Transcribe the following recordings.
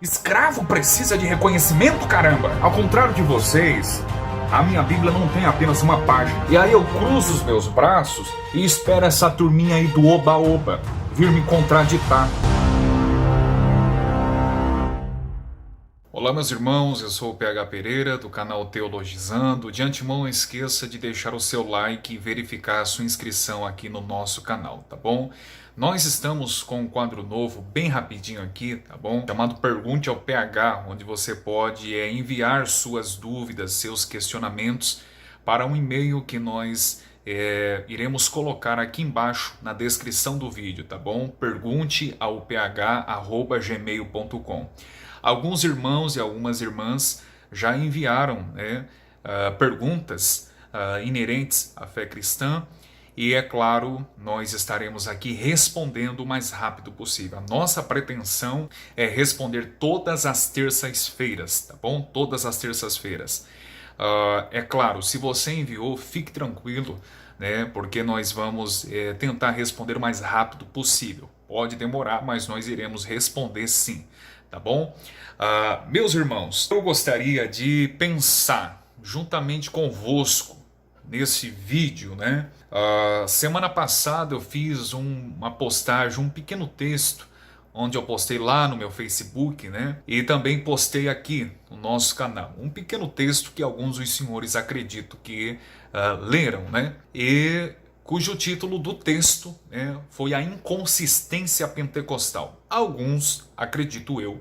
Escravo precisa de reconhecimento, caramba! Ao contrário de vocês, a minha Bíblia não tem apenas uma página. E aí eu cruzo os meus braços e espero essa turminha aí do oba-oba vir me contraditar. Olá meus irmãos, eu sou o PH Pereira do canal Teologizando. De antemão não esqueça de deixar o seu like e verificar a sua inscrição aqui no nosso canal, tá bom? Nós estamos com um quadro novo bem rapidinho aqui, tá bom? Chamado Pergunte ao PH, onde você pode enviar suas dúvidas, seus questionamentos para um e-mail que nós iremos colocar aqui embaixo na descrição do vídeo, tá bom? Pergunte ao ph@gmail.com. Alguns irmãos e algumas irmãs já enviaram perguntas inerentes à fé cristã e, é claro, nós estaremos aqui respondendo o mais rápido possível. A nossa pretensão é responder todas as terças-feiras, tá bom? Todas as terças-feiras. É claro, se você enviou, fique tranquilo, né? Porque nós vamos tentar responder o mais rápido possível. Pode demorar, mas nós iremos responder sim. Tá bom? Meus irmãos, eu gostaria de pensar juntamente convosco nesse vídeo, né? Semana passada eu fiz uma postagem, um pequeno texto, onde eu postei lá no meu Facebook, né? E também postei aqui no nosso canal. Um pequeno texto que alguns dos senhores acredito que leram, né? E cujo título do texto foi A Inconsistência Pentecostal. Alguns, acredito eu,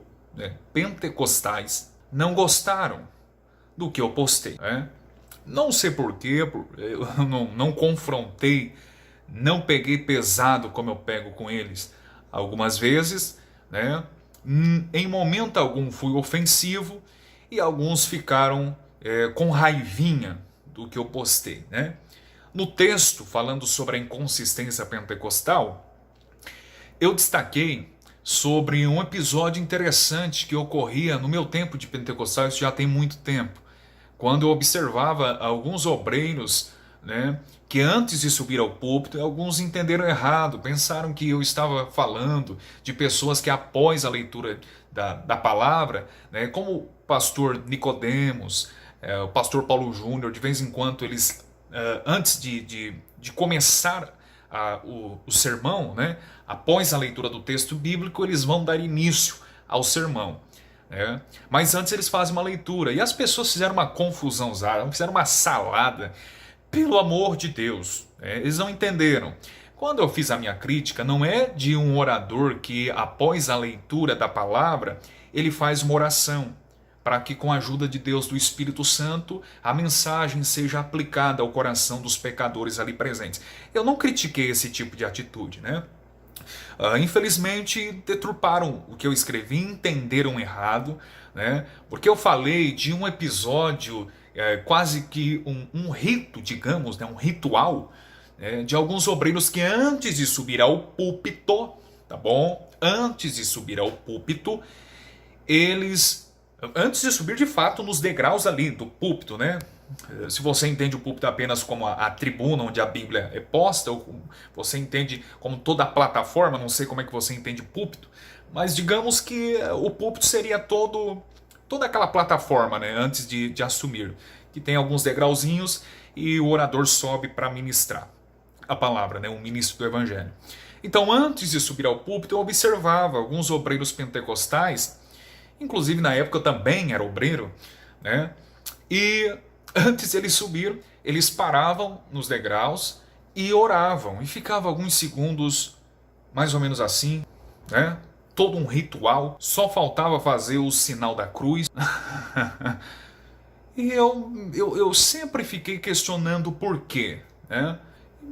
pentecostais, não gostaram do que eu postei. Não sei porquê, eu não confrontei, não peguei pesado como eu pego com eles algumas vezes, né? Em momento algum fui ofensivo e alguns ficaram com raivinha do que eu postei, né? No texto, falando sobre a inconsistência pentecostal, eu destaquei sobre um episódio interessante que ocorria no meu tempo de pentecostal, isso já tem muito tempo, quando eu observava alguns obreiros, né, que antes de subir ao púlpito, alguns entenderam errado, pensaram que eu estava falando de pessoas que após a leitura da palavra, né, como o pastor Nicodemos, o pastor Paulo Júnior, de vez em quando eles antes de começar o sermão, né, após a leitura do texto bíblico, eles vão dar início ao sermão. Mas antes eles fazem uma leitura. E as pessoas fizeram uma confusão, fizeram uma salada. Pelo amor de Deus, eles não entenderam. Quando eu fiz a minha crítica, não é de um orador que após a leitura da palavra, ele faz uma oração, para que com a ajuda de Deus, do Espírito Santo, a mensagem seja aplicada ao coração dos pecadores ali presentes. Eu não critiquei esse tipo de atitude, né? Infelizmente, deturparam o que eu escrevi, entenderam errado, né? Porque eu falei de um episódio, quase que um rito, digamos, né? Um ritual, de alguns obreiros que antes de subir ao púlpito, tá bom? Antes de subir ao púlpito, antes de subir de fato nos degraus ali do púlpito, né? Se você entende o púlpito apenas como a tribuna onde a Bíblia é posta, ou você entende como toda a plataforma, não sei como é que você entende púlpito, mas digamos que o púlpito seria toda aquela plataforma, né? Antes de assumir, que tem alguns degrauzinhos e o orador sobe para ministrar a palavra, né? Um ministro do Evangelho. Então, antes de subir ao púlpito, eu observava alguns obreiros pentecostais. Inclusive, na época, eu também era obreiro, né? E antes de eles subir, eles paravam nos degraus e oravam. E ficava alguns segundos, mais ou menos assim, né? Todo um ritual. Só faltava fazer o sinal da cruz. E eu sempre fiquei questionando o porquê, né?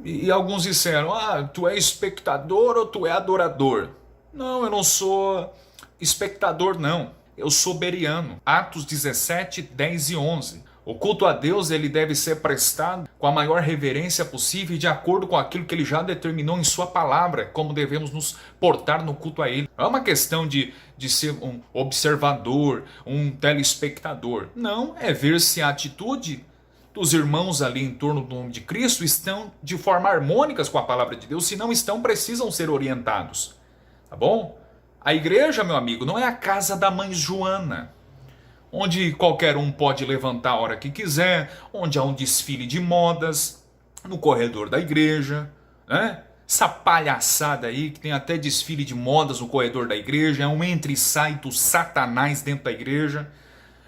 E alguns disseram, tu é espectador ou tu é adorador? Não, eu não sou espectador, não. Eu sou beriano. Atos 17, 10 e 11. O culto a Deus ele deve ser prestado com a maior reverência possível e de acordo com aquilo que ele já determinou em sua palavra, como devemos nos portar no culto a ele. Não é uma questão de ser um observador, um telespectador. Não, é ver se a atitude dos irmãos ali em torno do nome de Cristo estão de forma harmônicas com a palavra de Deus. Se não estão, precisam ser orientados. Tá bom? A igreja, meu amigo, não é a casa da mãe Joana, onde qualquer um pode levantar a hora que quiser, onde há um desfile de modas no corredor da igreja, né? Essa palhaçada aí, que tem até desfile de modas no corredor da igreja, é um entra e sai do Satanás dentro da igreja.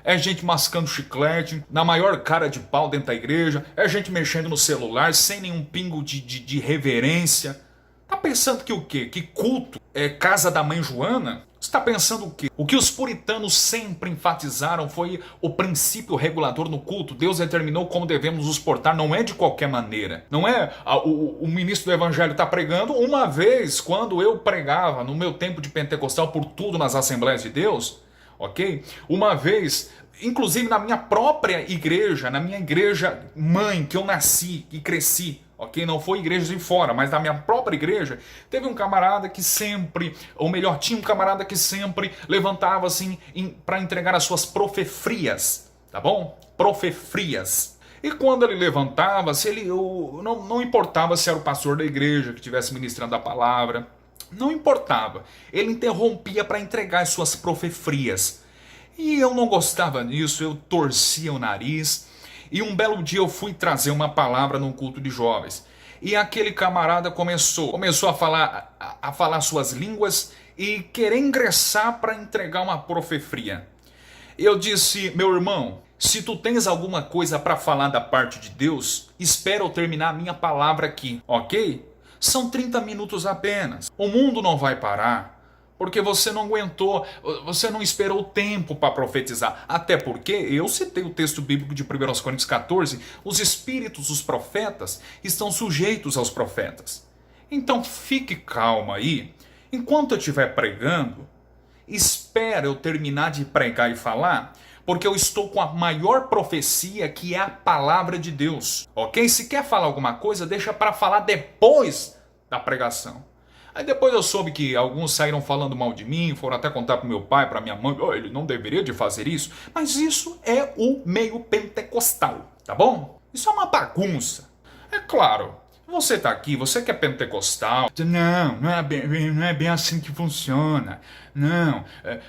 É gente mascando chiclete, na maior cara de pau dentro da igreja, é gente mexendo no celular sem nenhum pingo de reverência. Tá pensando que o quê? Que culto é casa da mãe Joana? Você está pensando o quê? O que os puritanos sempre enfatizaram foi o princípio regulador no culto. Deus determinou como devemos nos portar, não é de qualquer maneira. Não é o ministro do evangelho está pregando. Uma vez, quando eu pregava no meu tempo de pentecostal por tudo nas Assembleias de Deus, ok? Uma vez, inclusive na minha própria igreja, na minha igreja mãe, que eu nasci e cresci, ok? Não foi igreja de fora, mas na minha própria igreja, teve um camarada que sempre, ou melhor, tinha um camarada que sempre levantava assim para entregar as suas profefrias, tá bom? Profefrias. E quando ele levantava, se ele, não importava se era o pastor da igreja que estivesse ministrando a palavra, não importava. Ele interrompia para entregar as suas profefrias. E eu não gostava disso, eu torcia o nariz. E um belo dia eu fui trazer uma palavra num culto de jovens. E aquele camarada começou a falar suas línguas e querer ingressar para entregar uma profefria. Eu disse, meu irmão, se tu tens alguma coisa para falar da parte de Deus, espera eu terminar a minha palavra aqui, ok? São 30 minutos apenas. O mundo não vai parar. Porque você não aguentou, você não esperou o tempo para profetizar. Até porque, eu citei o texto bíblico de 1 Coríntios 14, os espíritos dos profetas estão sujeitos aos profetas. Então fique calma aí. Enquanto eu estiver pregando, espera eu terminar de pregar e falar, porque eu estou com a maior profecia, que é a palavra de Deus. Ok? Se quer falar alguma coisa, deixa para falar depois da pregação. Aí depois eu soube que alguns saíram falando mal de mim, foram até contar pro meu pai, pra minha mãe, ele não deveria de fazer isso. Mas isso é o meio pentecostal, tá bom? Isso é uma bagunça. É claro, você tá aqui, você que é pentecostal. Não é bem assim que funciona. Não,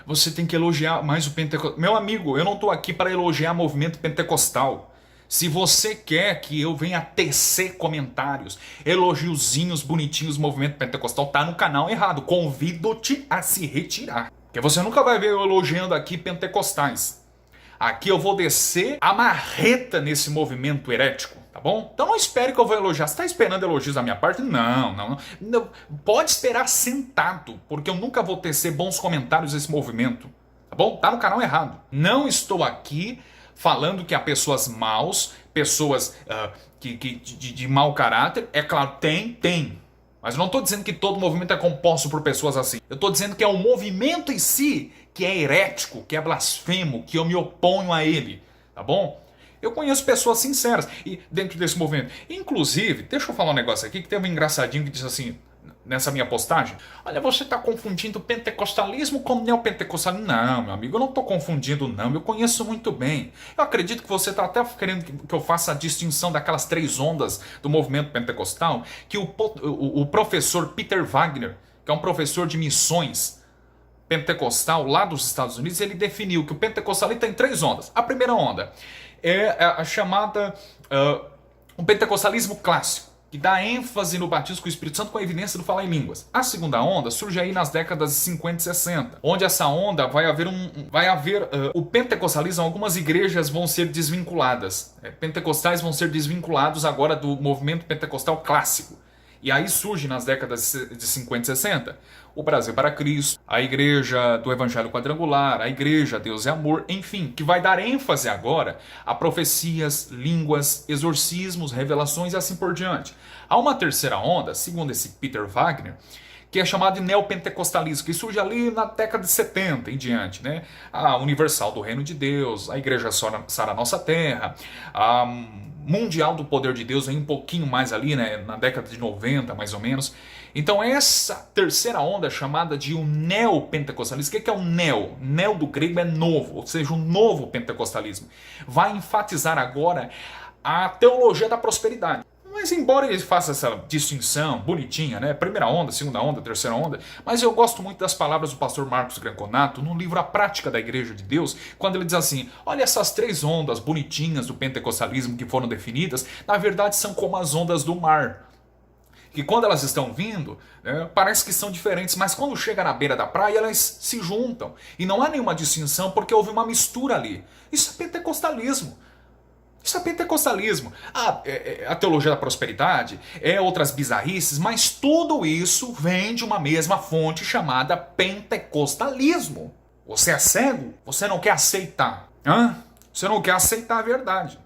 você tem que elogiar mais o pentecostal. Meu amigo, eu não tô aqui para elogiar o movimento pentecostal. Se você quer que eu venha tecer comentários, elogiozinhos bonitinhos do movimento pentecostal, tá no canal errado. Convido-te a se retirar. Porque você nunca vai ver eu elogiando aqui pentecostais. Aqui eu vou descer a marreta nesse movimento herético, tá bom? Então não espere que eu vou elogiar. Você tá esperando elogios da minha parte? Não. Pode esperar sentado, porque eu nunca vou tecer bons comentários nesse movimento, tá bom? Tá no canal errado. Não estou aqui falando que há pessoas maus, pessoas de mau caráter. É claro, tem. Mas eu não estou dizendo que todo movimento é composto por pessoas assim. Eu estou dizendo que é o movimento em si que é herético, que é blasfemo, que eu me oponho a ele. Tá bom? Eu conheço pessoas sinceras e dentro desse movimento. Inclusive, deixa eu falar um negócio aqui que teve um engraçadinho que disse assim, nessa minha postagem: olha, você está confundindo pentecostalismo com neopentecostalismo. Não, meu amigo, eu não estou confundindo não, eu conheço muito bem. Eu acredito que você está até querendo que eu faça a distinção daquelas 3 ondas do movimento pentecostal, que o professor Peter Wagner, que é um professor de missões pentecostal lá dos Estados Unidos, ele definiu que o pentecostalismo tem 3 ondas. A primeira onda é a chamada o pentecostalismo clássico, que dá ênfase no batismo com o Espírito Santo com a evidência do falar em línguas. A segunda onda surge aí nas décadas de 50 e 60, onde essa onda vai haver o pentecostalismo, algumas igrejas vão ser desvinculadas. Pentecostais vão ser desvinculados agora do movimento pentecostal clássico. E aí surge nas décadas de 50 e 60 o Brasil para Cristo, a Igreja do Evangelho Quadrangular, a Igreja Deus é Amor, enfim, que vai dar ênfase agora a profecias, línguas, exorcismos, revelações e assim por diante. Há uma terceira onda, segundo esse Peter Wagner, que é chamado de neopentecostalismo, que surge ali na década de 70 em diante, né? A Universal do Reino de Deus, a Igreja Sara Nossa Terra, a Mundial do Poder de Deus vem um pouquinho mais ali, né? Na década de 90, mais ou menos. Então essa terceira onda é chamada de o neopentecostalismo. O que é o neo? Neo do grego é novo, ou seja, o novo pentecostalismo. Vai enfatizar agora a teologia da prosperidade. Mas embora ele faça essa distinção bonitinha, né? Primeira onda, segunda onda, terceira onda, mas eu gosto muito das palavras do pastor Marcos Granconato no livro A Prática da Igreja de Deus, quando ele diz assim: olha, essas três ondas bonitinhas do pentecostalismo que foram definidas, na verdade são como as ondas do mar. Que quando elas estão vindo, parece que são diferentes, mas quando chega na beira da praia, elas se juntam. E não há nenhuma distinção porque houve uma mistura ali. Isso é pentecostalismo. Isso é pentecostalismo. A teologia da prosperidade é outras bizarrices, mas tudo isso vem de uma mesma fonte chamada pentecostalismo. Você é cego? Você não quer aceitar. Você não quer aceitar a verdade.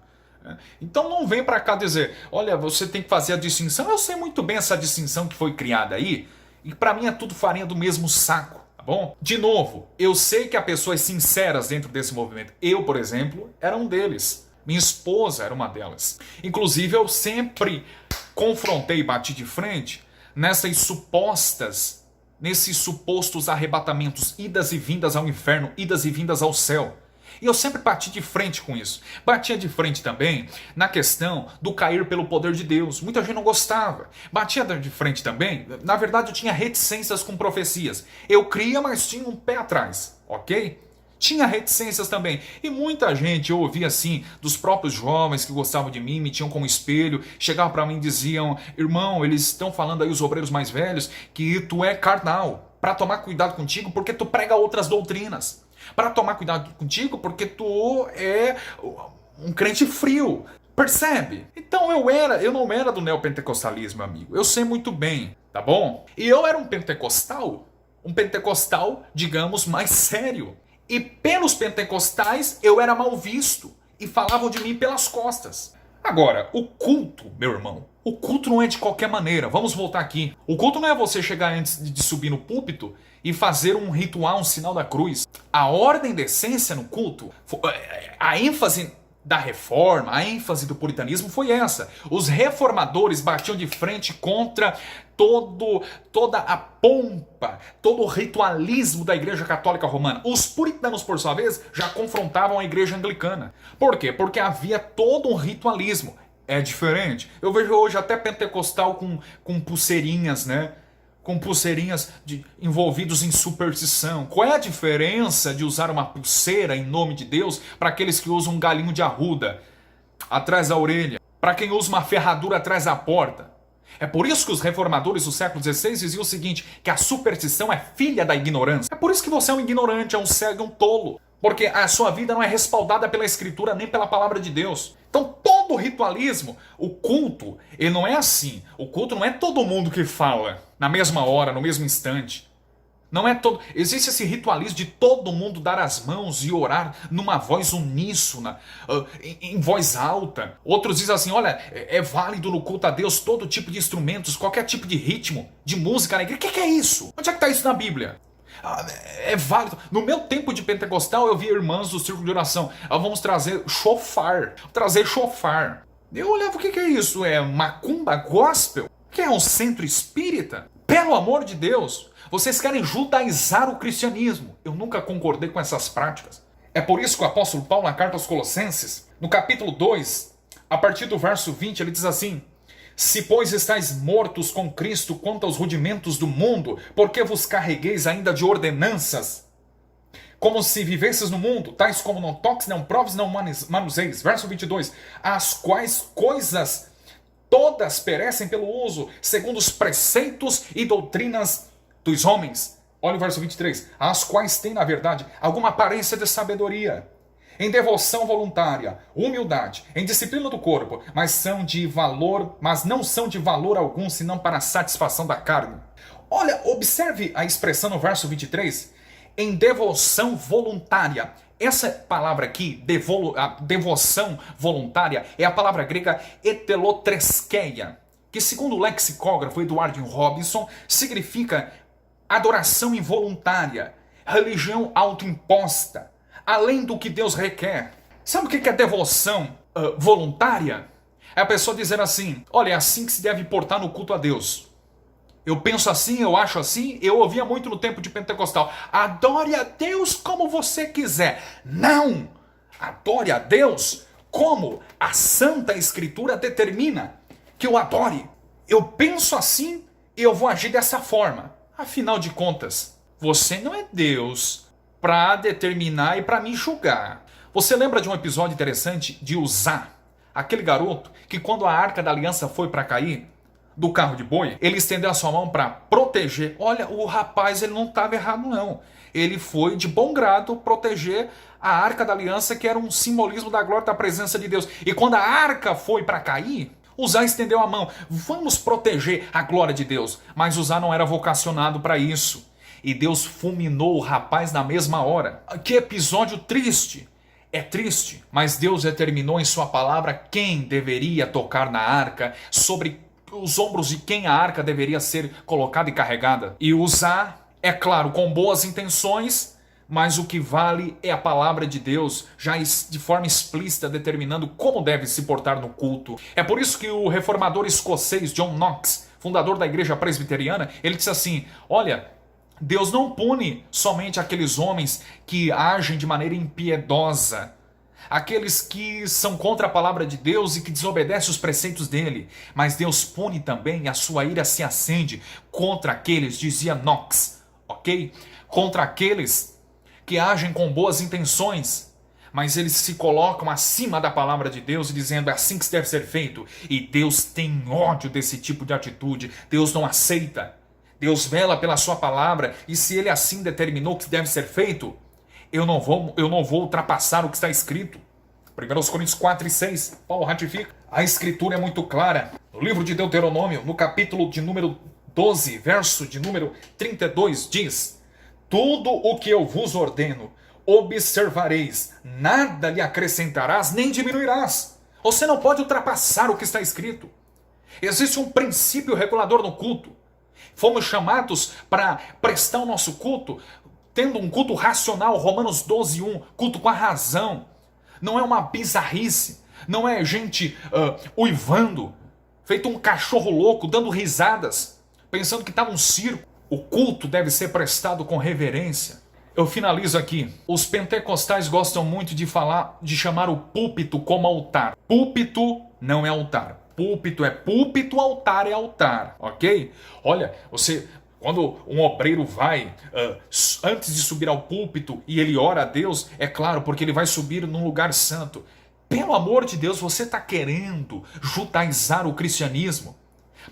Então não vem pra cá dizer, olha, você tem que fazer a distinção. Eu sei muito bem essa distinção que foi criada aí, e pra mim é tudo farinha do mesmo saco, tá bom? De novo, eu sei que há pessoas sinceras dentro desse movimento. Eu, por exemplo, era um deles. Minha esposa era uma delas. Inclusive, eu sempre confrontei e bati de frente nesses supostos arrebatamentos, idas e vindas ao inferno, idas e vindas ao céu. E eu sempre bati de frente com isso. Batia de frente também na questão do cair pelo poder de Deus. Muita gente não gostava. Batia de frente também, na verdade eu tinha reticências com profecias. Eu cria, mas tinha um pé atrás, ok? Tinha reticências também. E muita gente, eu ouvia assim, dos próprios jovens que gostavam de mim, me tinham como espelho, chegavam para mim e diziam: irmão, eles estão falando aí, os obreiros mais velhos, que tu é carnal, para tomar cuidado contigo porque tu prega outras doutrinas. Para tomar cuidado contigo porque tu é um crente frio. Percebe? Então eu não era do neopentecostalismo, amigo. Eu sei muito bem, tá bom? E eu era um pentecostal, digamos, mais sério. E pelos pentecostais eu era mal visto e falavam de mim pelas costas. Agora, o culto, meu irmão, o culto não é de qualquer maneira. Vamos voltar aqui. O culto não é você chegar antes de subir no púlpito e fazer um ritual, um sinal da cruz. A ordem da essência no culto, a ênfase da reforma, a ênfase do puritanismo foi essa. Os reformadores batiam de frente contra toda a pompa, todo o ritualismo da Igreja Católica Romana. Os puritanos, por sua vez, já confrontavam a Igreja Anglicana. Por quê? Porque havia todo um ritualismo. É diferente. Eu vejo hoje até pentecostal com pulseirinhas, né? Com pulseirinhas envolvidos em superstição. Qual é a diferença de usar uma pulseira em nome de Deus para aqueles que usam um galinho de arruda atrás da orelha? Para quem usa uma ferradura atrás da porta? É por isso que os reformadores do século XVI diziam o seguinte, que a superstição é filha da ignorância. É por isso que você é um ignorante, é um cego, é um tolo. Porque a sua vida não é respaldada pela Escritura nem pela palavra de Deus. Então todo o ritualismo, o culto, ele não é assim. O culto não é todo mundo que fala na mesma hora, no mesmo instante. Não é todo. Existe esse ritualismo de todo mundo dar as mãos e orar numa voz uníssona, em voz alta. Outros dizem assim, olha, é válido no culto a Deus todo tipo de instrumentos, qualquer tipo de ritmo, de música na igreja. O que é isso? Onde é que está isso na Bíblia? É válido. No meu tempo de pentecostal, eu via irmãs do círculo de oração. Vamos trazer chofar. Eu olhava, o que é isso? É macumba gospel? O que é um centro espírita? Pelo amor de Deus, vocês querem judaizar o cristianismo. Eu nunca concordei com essas práticas. É por isso que o apóstolo Paulo, na carta aos Colossenses, no capítulo 2, a partir do verso 20, ele diz assim: se, pois, estáis mortos com Cristo quanto aos rudimentos do mundo, porque vos carregueis ainda de ordenanças, como se vivesses no mundo, tais como não toques, não proves, não manuseis. Verso 22, as quais coisas todas perecem pelo uso, segundo os preceitos e doutrinas dos homens. Olha o verso 23, as quais têm, na verdade, alguma aparência de sabedoria, em devoção voluntária, humildade, em disciplina do corpo, mas não são de valor algum, senão para a satisfação da carne. Olha, observe a expressão no verso 23, em devoção voluntária. Essa palavra aqui, a devoção voluntária, é a palavra grega etelotreskeia, que segundo o lexicógrafo Edward Robinson, significa adoração involuntária, religião autoimposta, além do que Deus requer. Sabe o que é devoção voluntária? É a pessoa dizer assim, olha, é assim que se deve portar no culto a Deus. Eu penso assim, eu acho assim, eu ouvia muito no tempo de pentecostal. Adore a Deus como você quiser. Não! Adore a Deus como a Santa Escritura determina. que eu adore. Eu penso assim e eu vou agir dessa forma. Afinal de contas, você não é Deus para determinar e para me julgar. Você lembra de um episódio interessante de Uzá? Aquele garoto que quando a Arca da Aliança foi para cair do carro de boi, ele estendeu a sua mão para proteger. Olha, o rapaz ele não estava errado não. Ele foi de bom grado proteger a Arca da Aliança, que era um simbolismo da glória da presença de Deus. E quando a arca foi para cair, Uzá estendeu a mão. Vamos proteger a glória de Deus. Mas Uzá não era vocacionado para isso. E Deus fulminou o rapaz na mesma hora. Que episódio triste. É triste, mas Deus determinou em sua palavra quem deveria tocar na arca, sobre os ombros de quem a arca deveria ser colocada e carregada. E Uzá, é claro, com boas intenções, mas o que vale é a palavra de Deus, já de forma explícita determinando como deve se portar no culto. É por isso que o reformador escocês John Knox, fundador da igreja presbiteriana, ele disse assim, olha, Deus não pune somente aqueles homens que agem de maneira impiedosa, aqueles que são contra a palavra de Deus e que desobedecem os preceitos dele, mas Deus pune também e a sua ira se acende contra aqueles, dizia Knox, ok? Contra aqueles que agem com boas intenções, mas eles se colocam acima da palavra de Deus e dizendo é assim que deve ser feito. E Deus tem ódio desse tipo de atitude, Deus não aceita. Deus vela pela sua palavra e se ele assim determinou que deve ser feito, eu não vou ultrapassar o que está escrito. 1 Coríntios 4 e 6, Paulo ratifica. A escritura é muito clara. No livro de Deuteronômio, no capítulo de número 12, verso de número 32, diz: tudo o que eu vos ordeno, observareis, nada lhe acrescentarás nem diminuirás. Você não pode ultrapassar o que está escrito. Existe um princípio regulador no culto. Fomos chamados para prestar o nosso culto, tendo um culto racional, Romanos 12, 1, culto com a razão. Não é uma bizarrice, não é gente uivando, feito um cachorro louco, dando risadas, pensando que está num circo. O culto deve ser prestado com reverência. Eu finalizo aqui. Os pentecostais gostam muito de chamar o púlpito como altar. Púlpito não é altar. Púlpito é púlpito, altar é altar, ok? Olha, quando um obreiro vai, antes de subir ao púlpito e ele ora a Deus, é claro, porque ele vai subir num lugar santo. Pelo amor de Deus, você está querendo judaizar o cristianismo?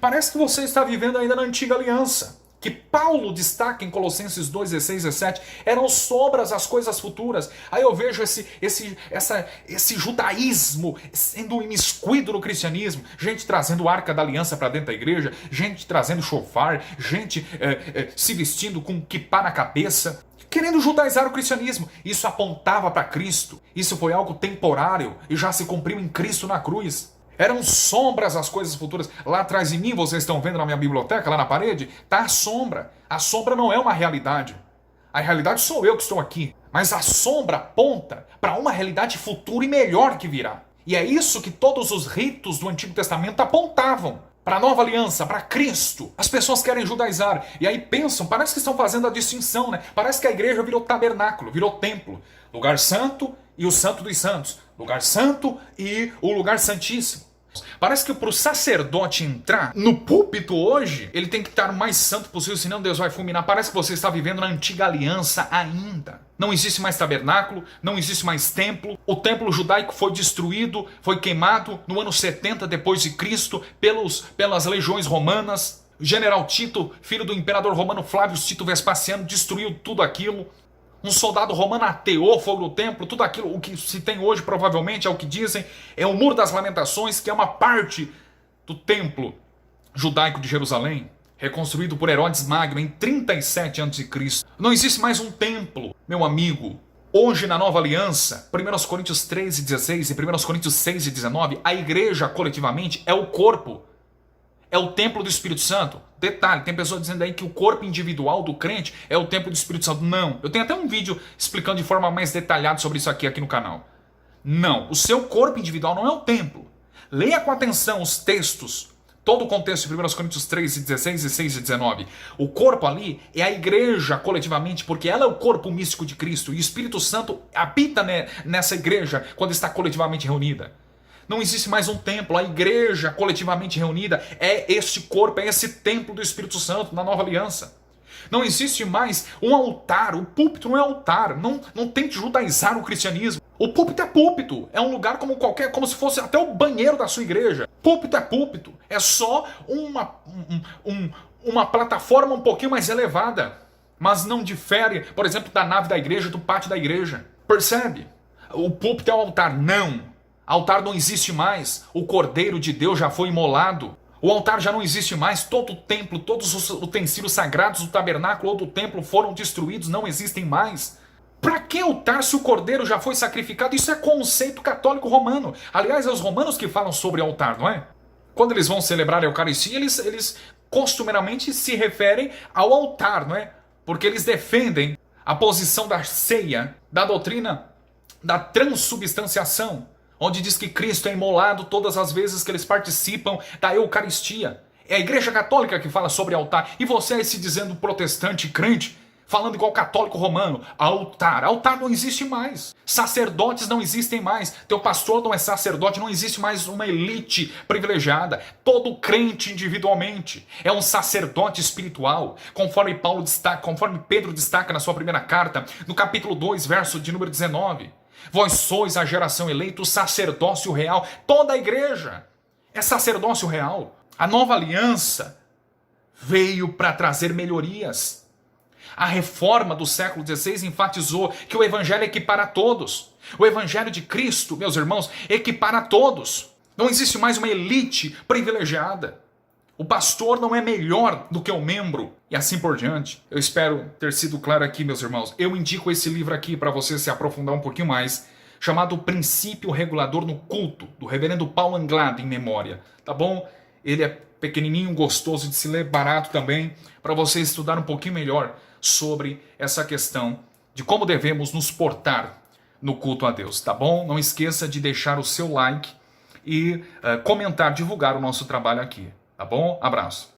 Parece que você está vivendo ainda na antiga aliança, que Paulo destaca em Colossenses 2, 16 e 17, eram sobras as coisas futuras. Aí eu vejo esse judaísmo sendo imiscuído no cristianismo, gente trazendo a arca da aliança para dentro da igreja, gente trazendo shofar, gente se vestindo com kippá na cabeça, querendo judaizar o cristianismo. Isso apontava para Cristo, isso foi algo temporário e já se cumpriu em Cristo na cruz. Eram sombras as coisas futuras. Lá atrás de mim, vocês estão vendo na minha biblioteca, lá na parede, está a sombra. A sombra não é uma realidade. A realidade sou eu que estou aqui. Mas a sombra aponta para uma realidade futura e melhor que virá. E é isso que todos os ritos do Antigo Testamento apontavam. Para a nova aliança, para Cristo. As pessoas querem judaizar. E aí pensam, parece que estão fazendo a distinção, né? Parece que a igreja virou tabernáculo, virou templo. Lugar santo e o santo dos santos. Lugar santo e o lugar santíssimo. Parece que para o sacerdote entrar no púlpito hoje, ele tem que estar o mais santo possível, senão Deus vai fulminar. Parece que você está vivendo na antiga aliança ainda. Não existe mais tabernáculo, não existe mais templo. O templo judaico foi destruído, foi queimado no ano 70 depois de Cristo pelas legiões romanas. O general Tito, filho do imperador romano Flávio Tito Vespasiano, destruiu tudo aquilo. Um soldado romano ateou fogo no templo, tudo aquilo, o que se tem hoje provavelmente, é o que dizem, é o Muro das Lamentações, que é uma parte do templo judaico de Jerusalém, reconstruído por Herodes Magno em 37 a.C. Não existe mais um templo, meu amigo. Hoje na Nova Aliança, 1 Coríntios 3 e 16 e 1 Coríntios 6 e 19, a igreja coletivamente é o corpo, é o templo do Espírito Santo. Detalhe, tem pessoas dizendo aí que o corpo individual do crente é o templo do Espírito Santo. Não, eu tenho até um vídeo explicando de forma mais detalhada sobre isso aqui no canal. Não, o seu corpo individual não é o templo. Leia com atenção os textos, todo o contexto de 1 Coríntios 3, 16 e 6 e 19. O corpo ali é a igreja coletivamente, porque ela é o corpo místico de Cristo. E o Espírito Santo habita nessa igreja quando está coletivamente reunida. Não existe mais um templo. A igreja coletivamente reunida é este corpo, é esse templo do Espírito Santo na nova aliança. Não existe mais um altar. O púlpito não é altar. Não tente judaizar o cristianismo. O púlpito é púlpito. É um lugar como qualquer, como se fosse até o banheiro da sua igreja. Púlpito é púlpito. É só uma plataforma um pouquinho mais elevada. Mas não difere, por exemplo, da nave da igreja, do pátio da igreja. Percebe? O púlpito é o altar. Não. Altar não existe mais. O Cordeiro de Deus já foi imolado. O altar já não existe mais. Todo o templo, todos os utensílios sagrados do tabernáculo ou do templo foram destruídos, não existem mais. Para que altar se o Cordeiro já foi sacrificado? Isso é conceito católico romano. Aliás, é os romanos que falam sobre altar, não é? Quando eles vão celebrar a Eucaristia, eles costumeiramente se referem ao altar, não é? Porque eles defendem a posição da ceia, da doutrina da transubstanciação, onde diz que Cristo é imolado todas as vezes que eles participam da Eucaristia. É a Igreja Católica que fala sobre altar. E você aí se dizendo protestante, crente, falando igual católico romano. Altar. Altar não existe mais. Sacerdotes não existem mais. Teu pastor não é sacerdote. Não existe mais uma elite privilegiada. Todo crente individualmente é um sacerdote espiritual. Conforme Paulo destaca, conforme Pedro destaca na sua primeira carta, no capítulo 2, verso de número 19. Vós sois a geração eleita, o sacerdócio real. Toda a igreja é sacerdócio real. A nova aliança veio para trazer melhorias. A reforma do século XVI enfatizou que o evangelho equipara a todos. O evangelho de Cristo, meus irmãos, equipara a todos. Não existe mais uma elite privilegiada. O pastor não é melhor do que o membro e assim por diante. Eu espero ter sido claro aqui, meus irmãos. Eu indico esse livro aqui para você se aprofundar um pouquinho mais, chamado Princípio Regulador no Culto, do reverendo Paulo Anglada, em memória. Tá bom? Ele é pequenininho, gostoso de se ler, barato também, para você estudar um pouquinho melhor sobre essa questão de como devemos nos portar no culto a Deus, tá bom? Não esqueça de deixar o seu like e comentar, divulgar o nosso trabalho aqui. Tá bom? Abraço.